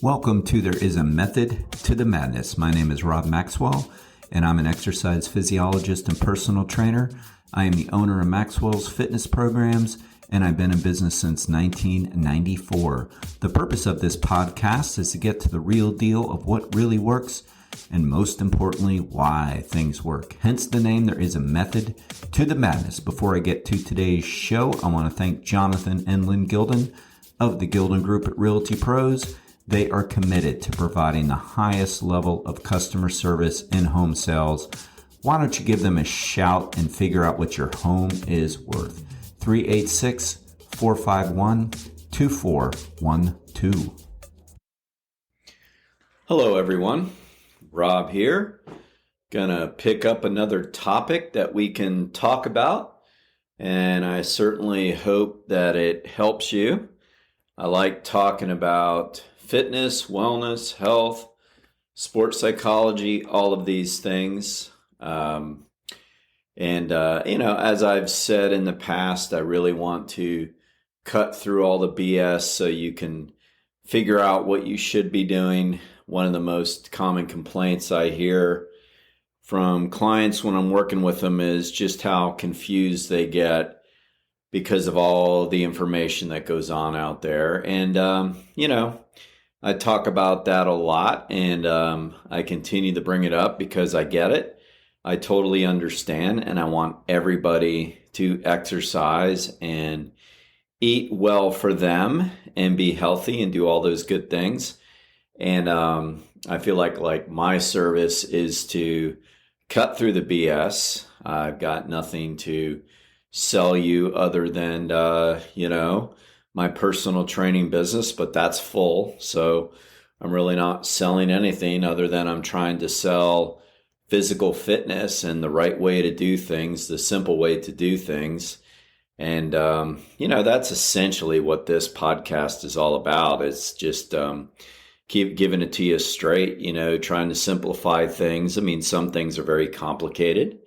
Welcome to There Is a Method to the Madness. My name is Rob Maxwell, and I'm an exercise physiologist and personal trainer. I am the owner of Maxwell's fitness programs, and I've been in business since 1994. The purpose of this podcast is to get to the real deal of what really works, and most importantly, why things work. Hence the name, There Is a Method to the Madness. Before I get to today's show, I want to thank Jonathan and Lynn Gilden of the Gilden Group at Realty Pros. They are committed to providing the highest level of customer service in home sales. Why don't you give them a shout and figure out what your home is worth? 386-451-2412. Hello, everyone. Rob here. Gonna pick up another topic that we can talk about, and I certainly hope that it helps you. I like talking about fitness, wellness, health, sports psychology, all of these things. As I've said in the past, I really want to cut through all the BS so you can figure out what you should be doing. One of the most common complaints I hear from clients when I'm working with them is just how confused they get because of all the information that goes on out there. And, I talk about that a lot, and I continue to bring it up because I get it. I totally understand, and I want everybody to exercise and eat well for them and be healthy and do all those good things. And I feel like my service is to cut through the BS. I've got nothing to sell you other than, my personal training business, but that's full. So I'm really not selling anything other than I'm trying to sell physical fitness and the right way to do things, the simple way to do things. And, that's essentially what this podcast is all about. It's just keep giving it to you straight, trying to simplify things. I mean, some things are very complicated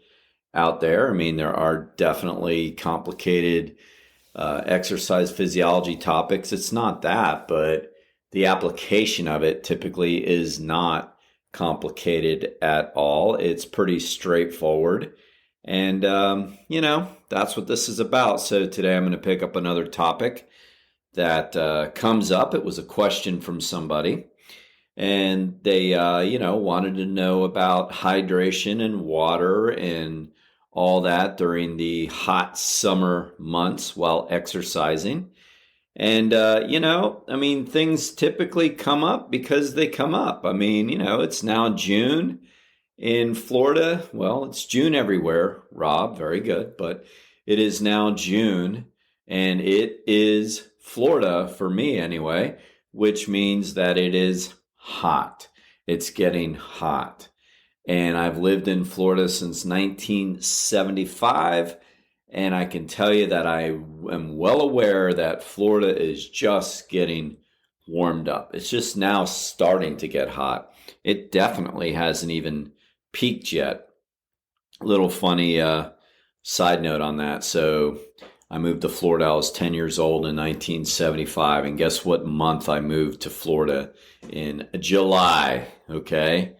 out there. I mean, there are definitely complicated exercise physiology topics. It's not that, but the application of it typically is not complicated at all. It's pretty straightforward. And, that's what this is about. So today I'm going to pick up another topic that comes up. It was a question from somebody, and they, wanted to know about hydration and water and all that during the hot summer months while exercising. And, things typically come up because they come up. I mean, it's now June in Florida. Well, it's June everywhere, Rob. Very good. But it is now June, and it is Florida for me anyway, which means that it is hot. It's getting hot. And I've lived in Florida since 1975, and I can tell you that I am well aware that Florida is just getting warmed up. It's just now starting to get hot. It definitely hasn't even peaked yet. A little funny side note on that. So I moved to Florida. I was 10 years old in 1975, and guess what month I moved to Florida? In July, okay?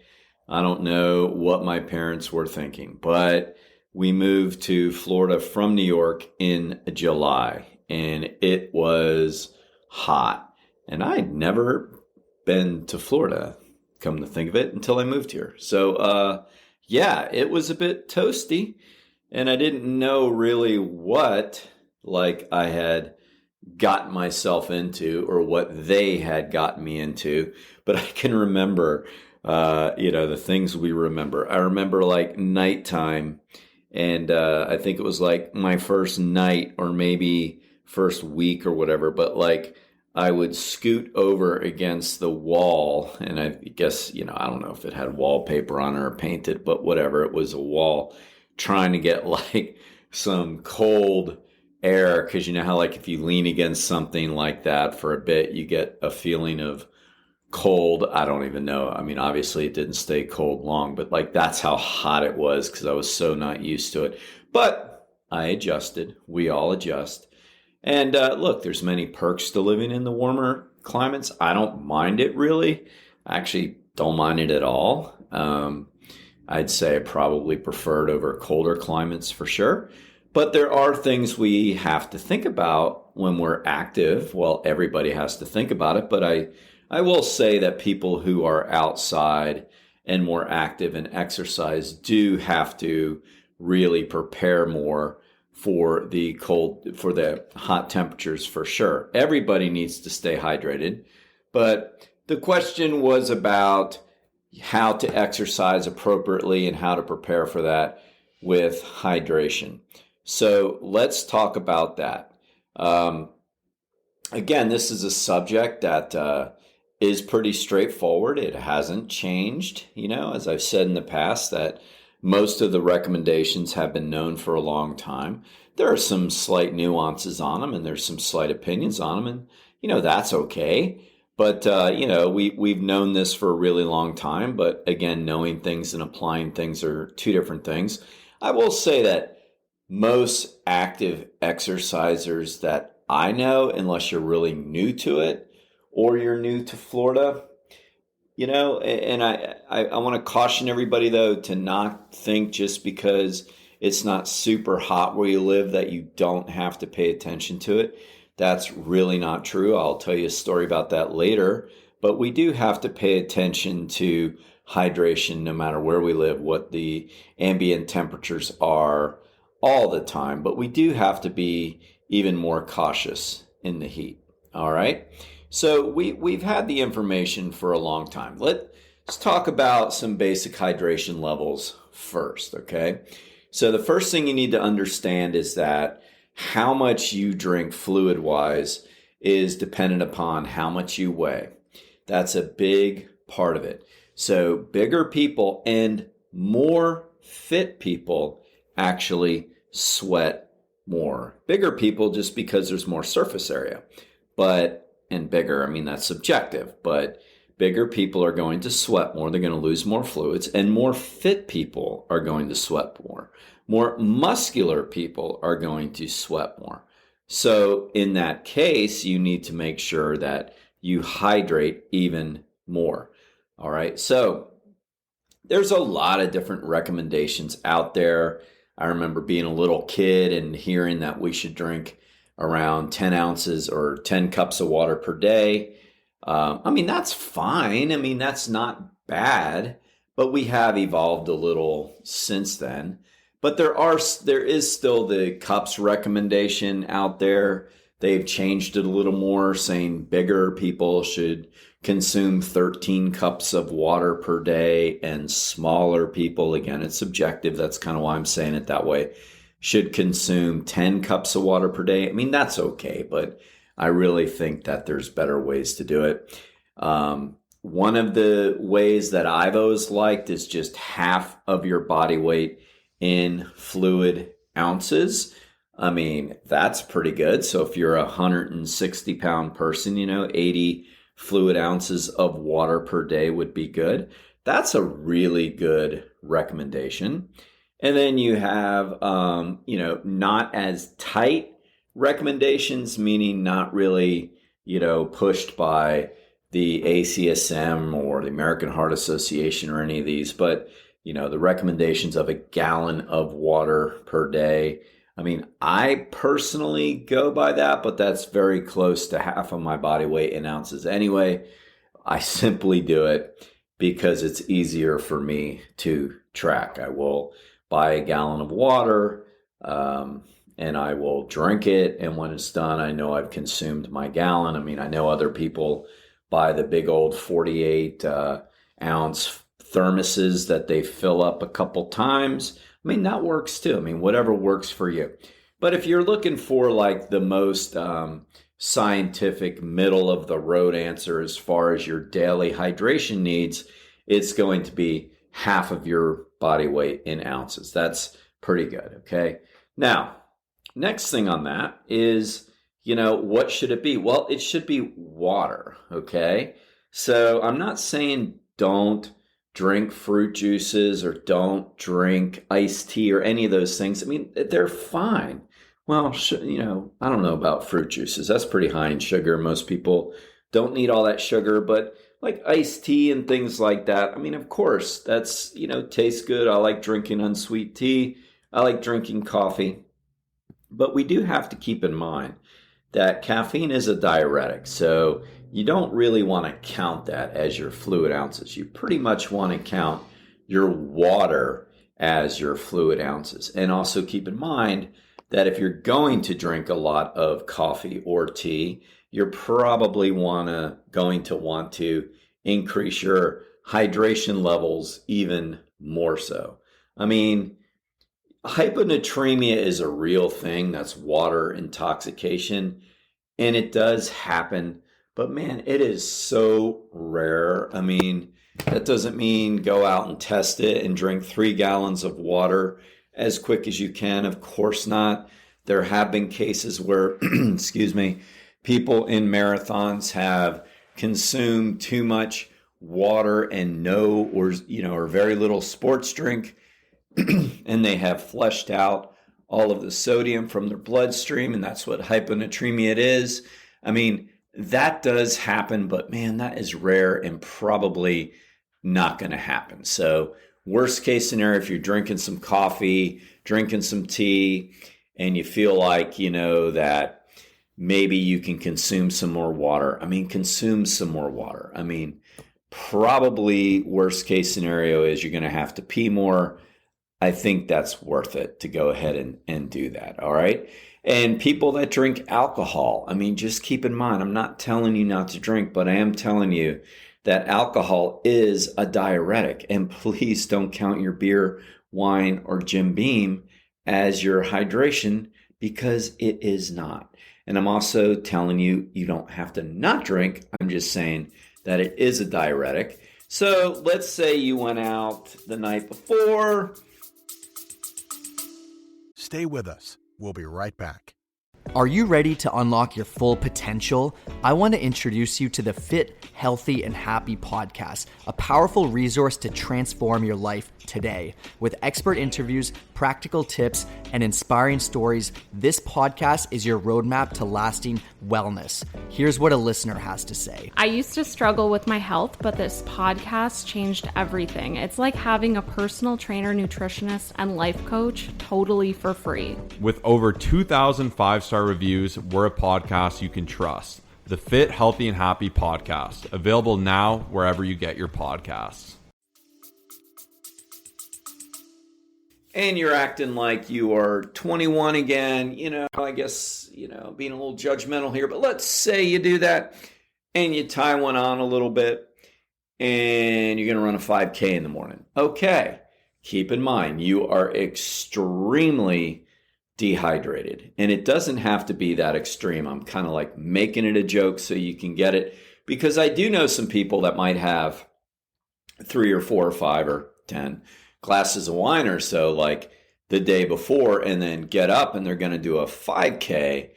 I don't know what my parents were thinking, but we moved to Florida from New York in July, and it was hot. And I'd never been to Florida, come to think of it, until I moved here. So, it was a bit toasty, and I didn't know really what, I had gotten myself into or what they had gotten me into. But I can remember the things we remember. I remember nighttime, and I think it was my first night or maybe first week or whatever, but I would scoot over against the wall, and I guess, I don't know if it had wallpaper on it or painted, but whatever, it was a wall, trying to get some cold air, because you know how if you lean against something like that for a bit, you get a feeling of cold. I don't even know. I mean, obviously it didn't stay cold long, but that's how hot it was because I was so not used to it. But I adjusted. We all adjust. And look, there's many perks to living in the warmer climates. I don't mind it really. I actually don't mind it at all. I'd say I probably prefer it over colder climates for sure. But there are things we have to think about when we're active. Well, everybody has to think about it, but I will say that people who are outside and more active and exercise do have to really prepare more for the hot temperatures for sure. Everybody needs to stay hydrated. But the question was about how to exercise appropriately and how to prepare for that with hydration. So let's talk about that. Again, this is a subject that is pretty straightforward. It hasn't changed. As I've said in the past, that most of the recommendations have been known for a long time. There are some slight nuances on them, and there's some slight opinions on them, and that's okay. But we've known this for a really long time. But again, knowing things and applying things are two different things. I will say that most active exercisers that I know, unless you're really new to it or you're new to Florida, and I want to caution everybody, though, to not think just because it's not super hot where you live that you don't have to pay attention to it. That's really not true. I'll tell you a story about that later. But we do have to pay attention to hydration no matter where we live, what the ambient temperatures are all the time. But we do have to be even more cautious in the heat. All right. So we've had the information for a long time. Let's talk about some basic hydration levels first, okay? So the first thing you need to understand is that how much you drink fluid-wise is dependent upon how much you weigh. That's a big part of it. So bigger people and more fit people actually sweat more. Bigger people just because there's more surface area. And bigger, that's subjective, but bigger people are going to sweat more. They're going to lose more fluids, and more fit people are going to sweat more. More muscular people are going to sweat more. So in that case, you need to make sure that you hydrate even more. All right. So there's a lot of different recommendations out there. I remember being a little kid and hearing that we should drink around 10 ounces or 10 cups of water per day. That's fine. That's not bad, but we have evolved a little since then. But there is still the cups recommendation out there. They've changed it a little more, saying bigger people should consume 13 cups of water per day, and smaller people, again, it's subjective. That's kind of why I'm saying it that way, should consume 10 cups of water per day. That's okay, but I really think that there's better ways to do it. One of the ways that I've always liked is just half of your body weight in fluid ounces. That's pretty good. So if you're a 160-pound person, 80 fluid ounces of water per day would be good. That's a really good recommendation. And then you have, not as tight recommendations, meaning not really, pushed by the ACSM or the American Heart Association or any of these, but, the recommendations of a gallon of water per day. I personally go by that, but that's very close to half of my body weight in ounces anyway. I simply do it because it's easier for me to track. I will buy a gallon of water, and I will drink it. And when it's done, I know I've consumed my gallon. I know other people buy the big old 48 ounce thermoses that they fill up a couple times. That works too. Whatever works for you. But if you're looking for like the most scientific middle of the road answer as far as your daily hydration needs, it's going to be half of your body weight in ounces. That's pretty good. Okay. Now, next thing on that is, what should it be? Well, it should be water. Okay. So I'm not saying don't drink fruit juices or don't drink iced tea or any of those things. They're fine. Well, I don't know about fruit juices. That's pretty high in sugar. Most people don't need all that sugar, but like iced tea and things like that. I mean, of course, that's, tastes good. I like drinking unsweet tea. I like drinking coffee. But we do have to keep in mind that caffeine is a diuretic. So you don't really want to count that as your fluid ounces. You pretty much want to count your water as your fluid ounces. And also keep in mind that if you're going to drink a lot of coffee or tea, you're probably going to want to increase your hydration levels even more so. I mean, hyponatremia is a real thing. That's water intoxication. And it does happen. But man, it is so rare. I mean, that doesn't mean go out and test it and drink 3 gallons of water as quick as you can. Of course not. There have been cases where, excuse me, people in marathons have consumed too much water and or very little sports drink, and they have flushed out all of the sodium from their bloodstream, and that's what hyponatremia it is. I mean, that does happen, but man, that is rare and probably not going to happen. So worst case scenario, if you're drinking some coffee, drinking some tea, and you feel like, that maybe you can consume some more water. I mean, consume some more water. I mean, probably worst case scenario is you're going to have to pee more. I think that's worth it to go ahead and do that. All right. And people that drink alcohol, I mean, just keep in mind, I'm not telling you not to drink, but I am telling you that alcohol is a diuretic. And please don't count your beer, wine, or Jim Beam as your hydration, because it is not. And I'm also telling you, you don't have to not drink. I'm just saying that it is a diuretic. So let's say you went out the night before. Stay with us. We'll be right back. Are you ready to unlock your full potential? I want to introduce you to the Fit, Healthy, and Happy podcast, a powerful resource to transform your life today. With expert interviews, practical tips, and inspiring stories, this podcast is your roadmap to lasting wellness. Here's what a listener has to say. I used to struggle with my health, but this podcast changed everything. It's like having a personal trainer, nutritionist, and life coach totally for free. With over 2,000 5-star reviews, we're a podcast you can trust. The Fit, Healthy, and Happy podcast, available now wherever you get your podcasts. And you're acting like you are 21 again, I guess, being a little judgmental here, but let's say you do that and you tie one on a little bit and you're going to run a 5K in the morning. Okay. Keep in mind, you are extremely dehydrated, and it doesn't have to be that extreme. I'm kind of like making it a joke so you can get it, because I do know some people that might have 3 or 4 or 5 or 10 glasses of wine or so like the day before, and then get up and they're going to do a 5K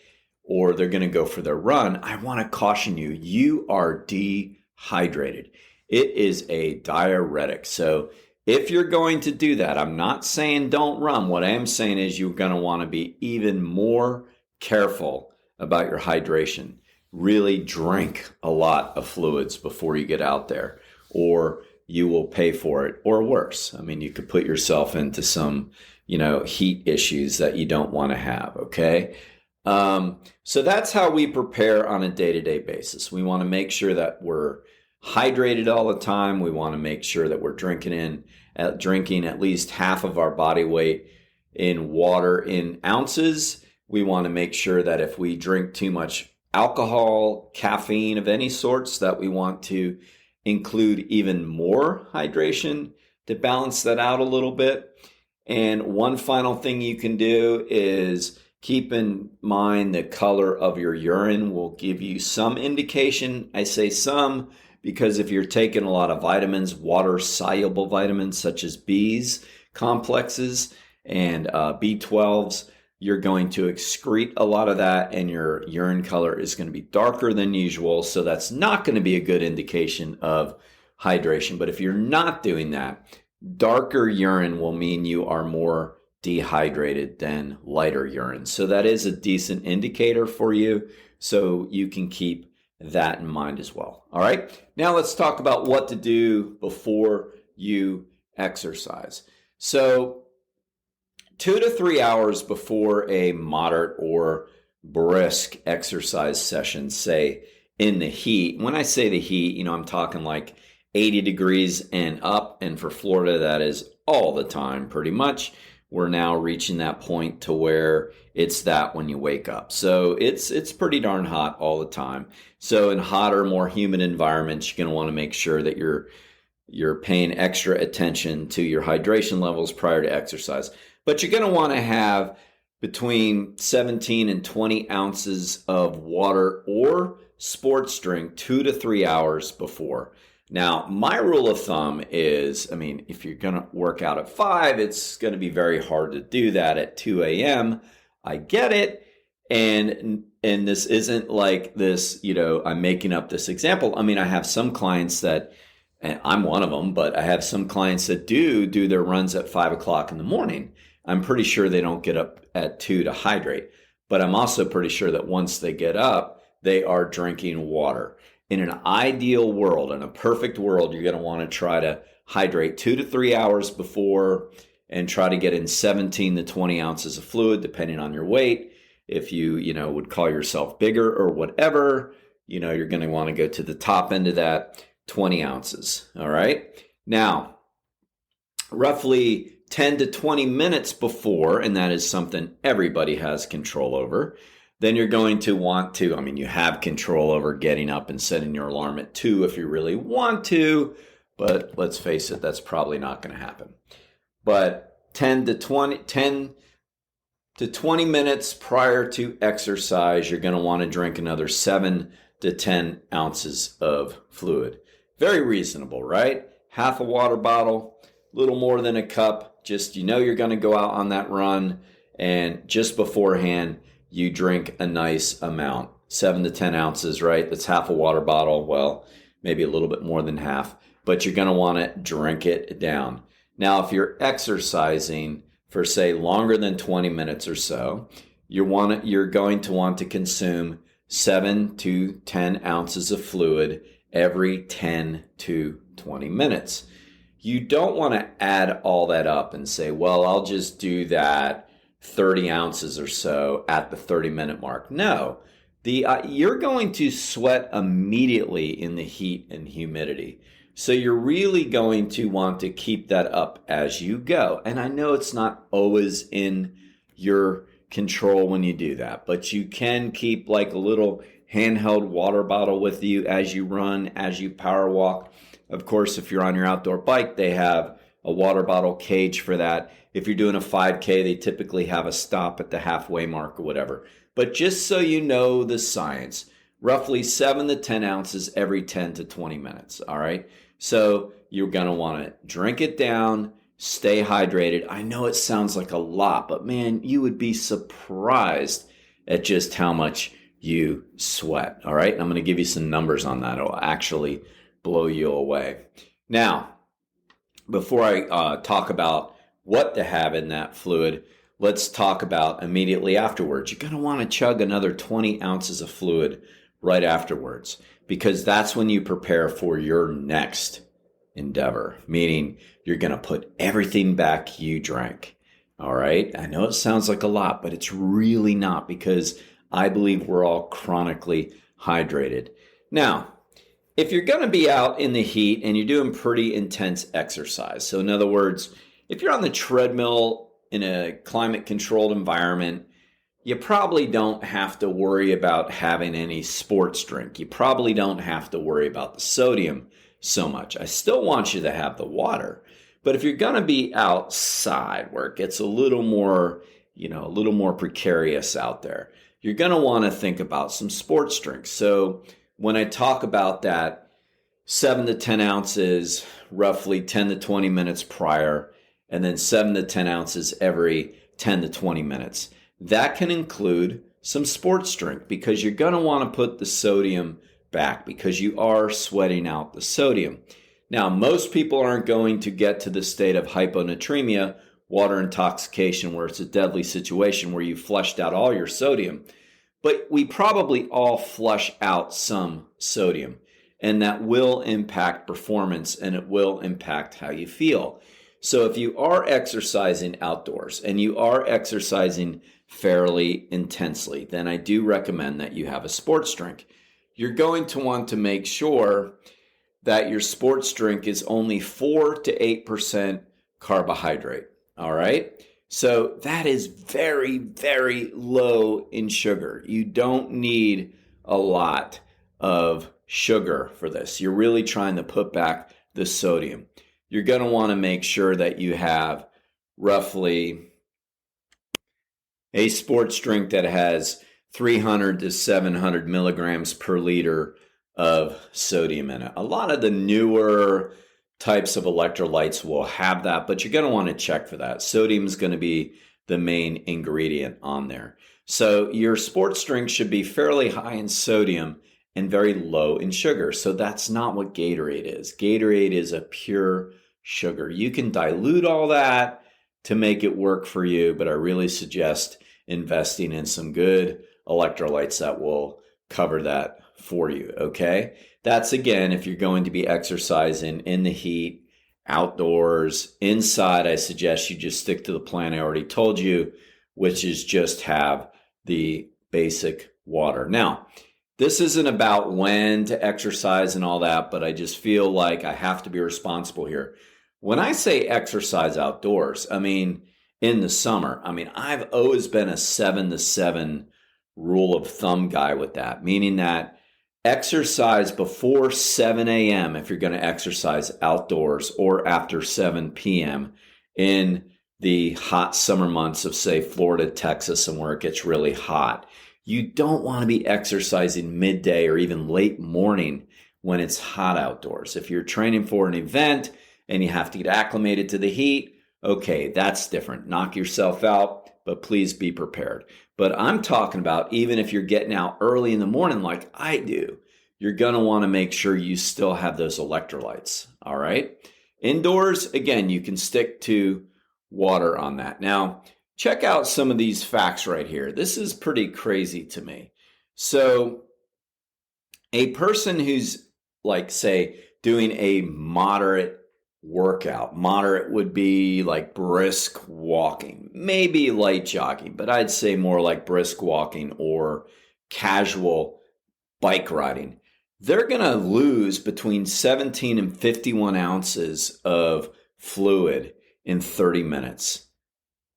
or they're going to go for their run. I want to caution you, you are dehydrated. It is a diuretic. So if you're going to do that, I'm not saying don't run. What I am saying is you're going to want to be even more careful about your hydration. Really drink a lot of fluids before you get out there, or you will pay for it, or worse. I mean, you could put yourself into some, heat issues that you don't want to have, okay? So that's how we prepare on a day-to-day basis. We want to make sure that we're hydrated all the time. We want to make sure that we're drinking at least half of our body weight in water in ounces. We want to make sure that if we drink too much alcohol, caffeine of any sorts, that we want to include even more hydration to balance that out a little bit. And one final thing you can do is keep in mind the color of your urine will give you some indication. I say some because if you're taking a lot of vitamins, water-soluble vitamins such as B's complexes and B12s, you're going to excrete a lot of that, and your urine color is going to be darker than usual. So that's not going to be a good indication of hydration. But if you're not doing that, darker urine will mean you are more dehydrated than lighter urine. So that is a decent indicator for you, so you can keep that in mind as well. All right. Now let's talk about what to do before you exercise. So 2 to 3 hours before a moderate or brisk exercise session, say in the heat. When I say the heat, I'm talking like 80 degrees and up. And for Florida, that is all the time pretty much. We're now reaching that point to where it's that when you wake up. So it's pretty darn hot all the time. So in hotter, more humid environments, you're going to want to make sure that you're paying extra attention to your hydration levels prior to exercise. But you're going to want to have between 17 and 20 ounces of water or sports drink 2 to 3 hours before. Now, my rule of thumb is, if you're going to work out at 5, it's going to be very hard to do that at 2 a.m. I get it. And this isn't like this, I'm making up this example. I have some clients that, and I'm one of them, but I have some clients that do their runs at 5 o'clock in the morning. I'm pretty sure they don't get up at 2 to hydrate, but I'm also pretty sure that once they get up, they are drinking water. In an ideal world, in a perfect world, you're going to want to try to hydrate 2 to 3 hours before and try to get in 17 to 20 ounces of fluid, depending on your weight. If you, would call yourself bigger or whatever, you're going to want to go to the top end of that, 20 ounces. All right. Now, roughly 10 to 20 minutes before, and that is something everybody has control over, then you're going to want to, you have control over getting up and setting your alarm at 2 if you really want to, but let's face it, that's probably not going to happen. But 10 to 20 minutes prior to exercise, you're going to want to drink another 7 to 10 ounces of fluid. Very reasonable, right? Half a water bottle, a little more than a cup. Just, you're going to go out on that run, and just beforehand, you drink a nice amount, 7 to 10 ounces, right? That's half a water bottle. Well, maybe a little bit more than half, but you're going to want to drink it down. Now, if you're exercising for, say, longer than 20 minutes or so, you're going to want to consume 7 to 10 ounces of fluid every 10 to 20 minutes. You don't want to add all that up and say, well, I'll just do that 30 ounces or so at the 30-minute mark. No, you're going to sweat immediately in the heat and humidity. So you're really going to want to keep that up as you go. And I know it's not always in your control when you do that, but you can keep like a little handheld water bottle with you as you run, as you power walk. Of course, if you're on your outdoor bike, they have a water bottle cage for that. If you're doing a 5K, they typically have a stop at the halfway mark or whatever. But just so you know the science, roughly 7 to 10 ounces every 10 to 20 minutes, all right? So you're going to want to drink it down, stay hydrated. I know it sounds like a lot, but man, you would be surprised at just how much you sweat, all right? And I'm going to give you some numbers on that. It'll actually blow you away. Now, before I talk about what to have in that fluid, let's talk about immediately afterwards. You're going to want to chug another 20 ounces of fluid right afterwards, because that's when you prepare for your next endeavor, meaning you're going to put everything back you drank. All right. I know it sounds like a lot, but it's really not, because I believe we're all chronically hydrated. Now, if you're going to be out in the heat and you're doing pretty intense exercise, so in other words, if you're on the treadmill in a climate-controlled environment, you probably don't have to worry about having any sports drink. You probably don't have to worry about the sodium so much. I still want you to have the water. But if you're going to be outside where it gets a little more precarious out there, you're going to want to think about some sports drinks. So when I talk about that 7 to 10 ounces, roughly 10 to 20 minutes prior, and then 7 to 10 ounces every 10 to 20 minutes. That can include some sports drink, because you're going to want to put the sodium back, because you are sweating out the sodium. Now, most people aren't going to get to the state of hyponatremia, water intoxication, where it's a deadly situation where you flushed out all your sodium. But we probably all flush out some sodium. And that will impact performance and it will impact how you feel. So if you are exercising outdoors and you are exercising fairly intensely, then I do recommend that you have a sports drink. You're going to want to make sure that your sports drink is only 4 to 8% carbohydrate. All right. So that is very, very low in sugar. You don't need a lot of sugar for this. You're really trying to put back the sodium. You're going to want to make sure that you have roughly a sports drink that has 300 to 700 milligrams per liter of sodium in it. A lot of the newer types of electrolytes will have that, but you're going to want to check for that. Sodium is going to be the main ingredient on there. So your sports drink should be fairly high in sodium and very low in sugar. So that's not what Gatorade is. Gatorade is a pure sugar. You can dilute all that to make it work for you, but I really suggest investing in some good electrolytes that will cover that for you, okay? That's, again, if you're going to be exercising in the heat, outdoors. Inside, I suggest you just stick to the plan I already told you, which is just have the basic water. Now, this isn't about when to exercise and all that, but I just feel like I have to be responsible here. When I say exercise outdoors, I mean in the summer. I mean, I've always been a 7 to 7 rule of thumb guy with that, meaning that exercise before 7 a.m. if you're going to exercise outdoors, or after 7 p.m. in the hot summer months of, say, Florida, Texas, and where it gets really hot. You don't want to be exercising midday or even late morning when it's hot outdoors. If you're training for an event and you have to get acclimated to the heat, okay, that's different. Knock yourself out, but please be prepared. But I'm talking about even if you're getting out early in the morning like I do, you're going to want to make sure you still have those electrolytes, all right? Indoors, again, you can stick to water on that. Now, check out some of these facts right here. This is pretty crazy to me. So a person who's, like, say, doing a moderate workout, moderate would be like brisk walking, maybe light jogging, but I'd say more like brisk walking or casual bike riding. They're going to lose between 17 and 51 ounces of fluid in 30 minutes.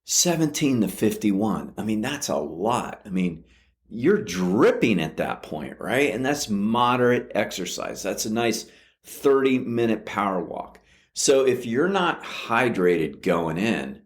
17 to 51. I mean, that's a lot. I mean, you're dripping at that point, right? And that's moderate exercise. That's a nice 30-minute power walk. So if you're not hydrated going in,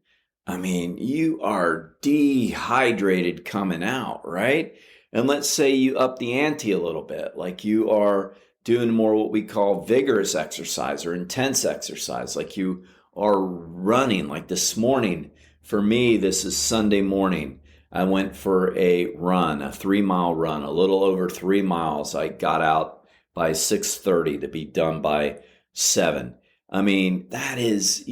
I mean, you are dehydrated coming out, right? And let's say you up the ante a little bit, like you are doing more what we call vigorous exercise or intense exercise, like you are running. Like this morning, for me, this is Sunday morning. I went for a run, a 3-mile run, a little over 3 miles. I got out by 6:30 to be done by 7. I mean, that is,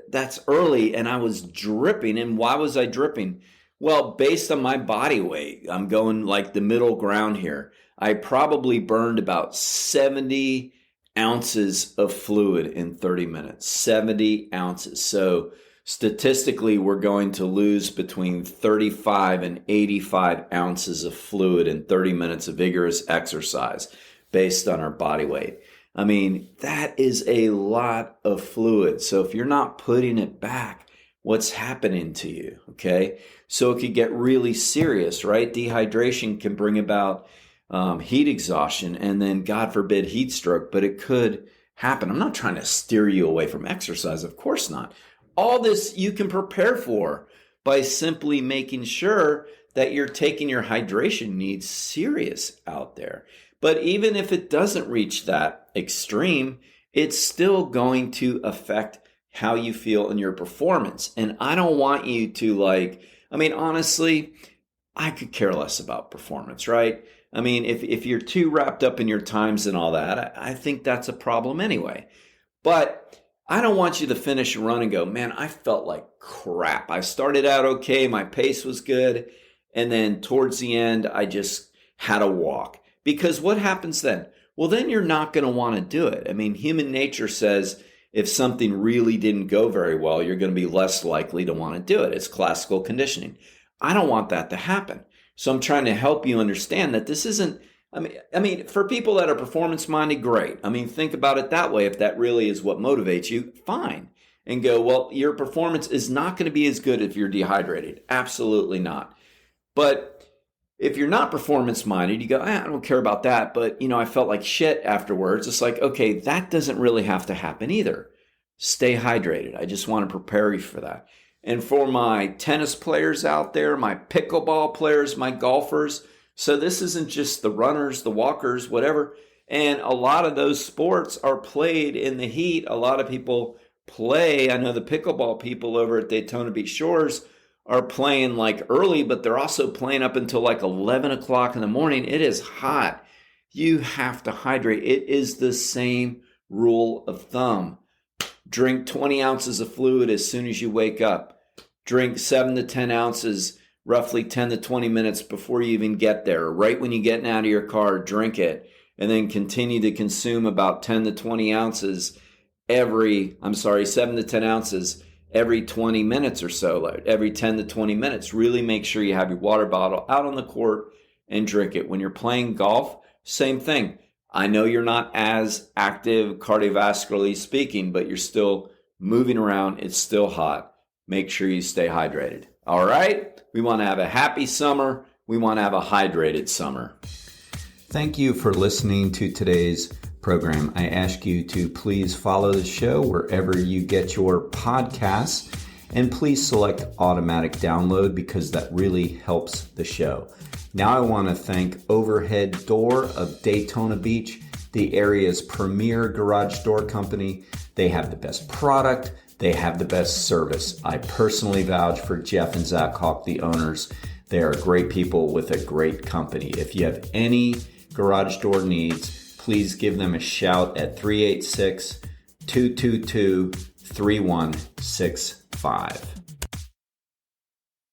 that's early, and I was dripping. And why was I dripping? Well, based on my body weight, I'm going like the middle ground here. I probably burned about 70 ounces of fluid in 30 minutes, 70 ounces. So statistically, we're going to lose between 35 and 85 ounces of fluid in 30 minutes of vigorous exercise based on our body weight. I mean, that is a lot of fluid. So if you're not putting it back, what's happening to you? Okay. So it could get really serious, right? Dehydration can bring about heat exhaustion and then, God forbid, heat stroke, but it could happen. I'm not trying to steer you away from exercise. Of course not. All this you can prepare for by simply making sure that you're taking your hydration needs serious out there. But even if it doesn't reach that extreme, it's still going to affect how you feel in your performance. And I don't want you to honestly, I could care less about performance, right? I mean, if you're too wrapped up in your times and all that, I think that's a problem anyway. But I don't want you to finish a run and go, man, I felt like crap. I started out okay, my pace was good, and then towards the end, I just had a walk. Because what happens then? Well, then you're not going to want to do it. I mean, human nature says if something really didn't go very well, you're going to be less likely to want to do it. It's classical conditioning. I don't want that to happen. So I'm trying to help you understand that this isn't, I mean, for people that are performance minded, great. I mean, think about it that way. If that really is what motivates you, fine. And go, well, your performance is not going to be as good if you're dehydrated. Absolutely not. But if you're not performance minded, you go, I don't care about that. But, I felt like shit afterwards. It's like, okay, that doesn't really have to happen either. Stay hydrated. I just want to prepare you for that. And for my tennis players out there, my pickleball players, my golfers, so this isn't just the runners, the walkers, whatever. And a lot of those sports are played in the heat. A lot of people play. I know the pickleball people over at Daytona Beach Shores are playing like early, but they're also playing up until like 11 o'clock in the morning. It is hot. You have to hydrate. It is the same rule of thumb. Drink 20 ounces of fluid as soon as you wake up. Drink 7 to 10 ounces, roughly 10 to 20 minutes before you even get there. Right when you're getting out of your car, drink it. And then continue to consume about 10 to 20 ounces 7 to 10 ounces every 20 minutes or so, like every 10 to 20 minutes. Really make sure you have your water bottle out on the court and drink it. When you're playing golf, same thing. I know you're not as active cardiovascularly speaking, but you're still moving around. It's still hot. Make sure you stay hydrated. All right? We want to have a happy summer. We want to have a hydrated summer. Thank you for listening to today's program. I ask you to please follow the show wherever you get your podcasts, and please select automatic download because that really helps the show. Now I want to thank Overhead Door of Daytona Beach, the area's premier garage door company. They have the best product. They have the best service. I personally vouch for Jeff and Zach Hawk, the owners. They are great people with a great company. If you have any garage door needs, please give them a shout at 386-222-3165.